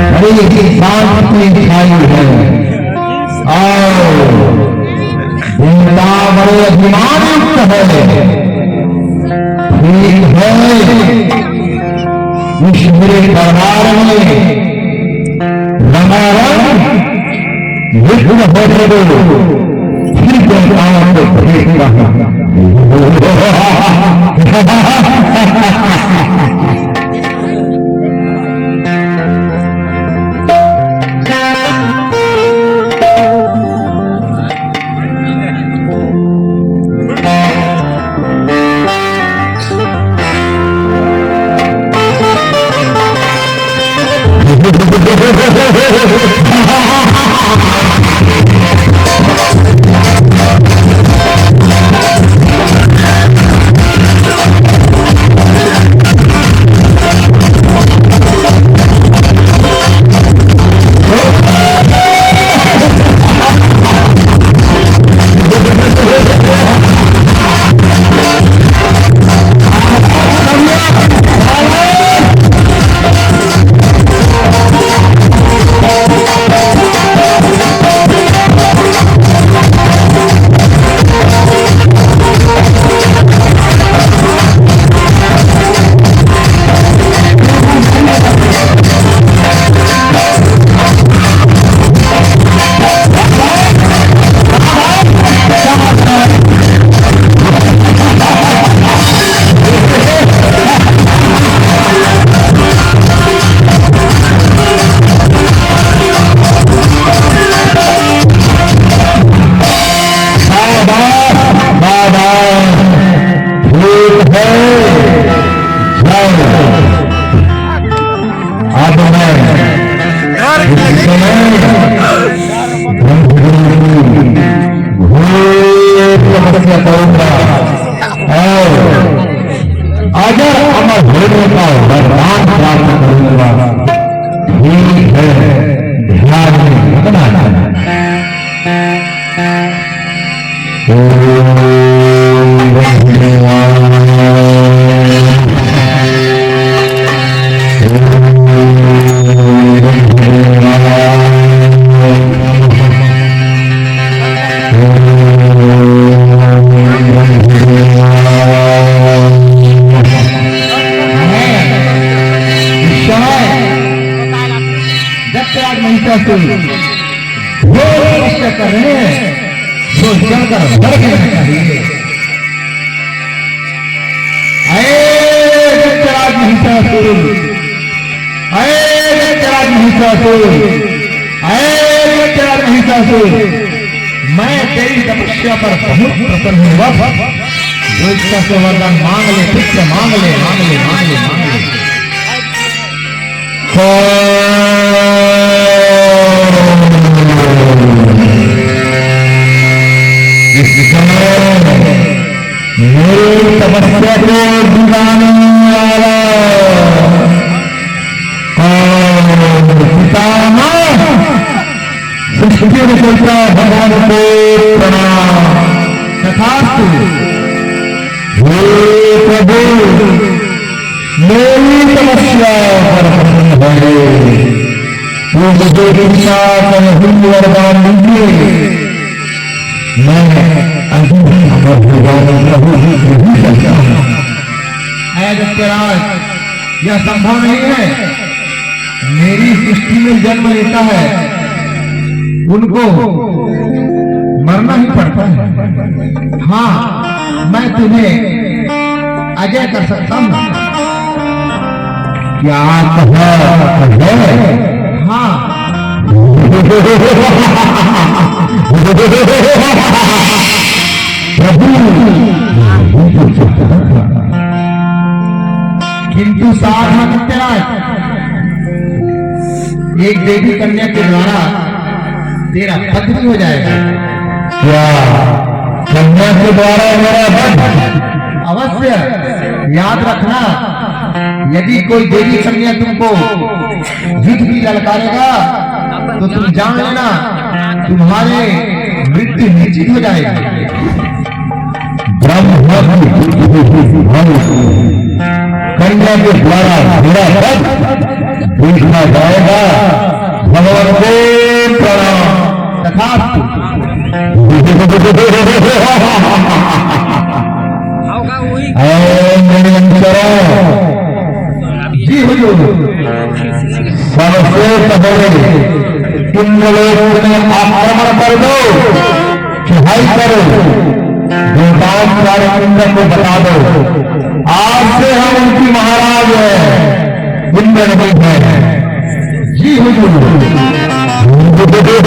अरे शांति छाई है और देवता बड़े अभिमानित है। ठीक है, इस मेरे दरबार में रंगारंग युद्ध होने दो, फिर देवताओं को भेंट रहा। अगर अमर होने का वरदान प्राप्त करूंगा। ठीक है, ध्यान में रखना। कर रहे हैं तो जलकर भर के रहना चाहिए। मैं तेरी तपस्या पर बहुत प्रसन्न हुआ। जो इच्छा से वरदान मांग ले, फिर से मांग ले, मांग ले, मांग ले, मांग ले। मेरी तपस्या को दिलाने वाला पितामह सृष्टि रचयिता भगवान को प्रणाम। तथास्तु। हे प्रभु, मेरी तपस्या पर प्रसन्न भइए। तू मुझे कृपा कर वरदान दीजिए। मैं अभी भी अमर भगवान प्रभु ही सकता हूँ। यह संभव नहीं है। मेरी सृष्टि में जन्म लेता है, उनको मरना ही पड़ता है। हाँ, मैं तुम्हें अजय कर सकता हूँ। क्या कहा है? हाँ। प्रभु, किंतु साधना एक देवी कन्या के द्वारा तेरा पद भी हो जाएगा। क्या कन्या के द्वारा मेरा पद? अवश्य। याद रखना, यदि कोई देवी कन्या तुमको युद्ध भी ललकारेगा तो तुम जान लेना तुम्हारे मृत्यु निश्चित हो जाएगी। कन्या के द्वारा मेरा पद देखा जाएगा। वंदे प्रणाम। तथास्तु। मेरे अनुचरों, जी हुजूर, सर्वश्रेष्ठ बड़े इंद्रलोक में आक्रमण कर दो, चढ़ाई करो, देवताओं द्वारा इंद्र को बता दो, आज से हम उनकी महाराज है, इंद्र नहीं है। जी हुजूर।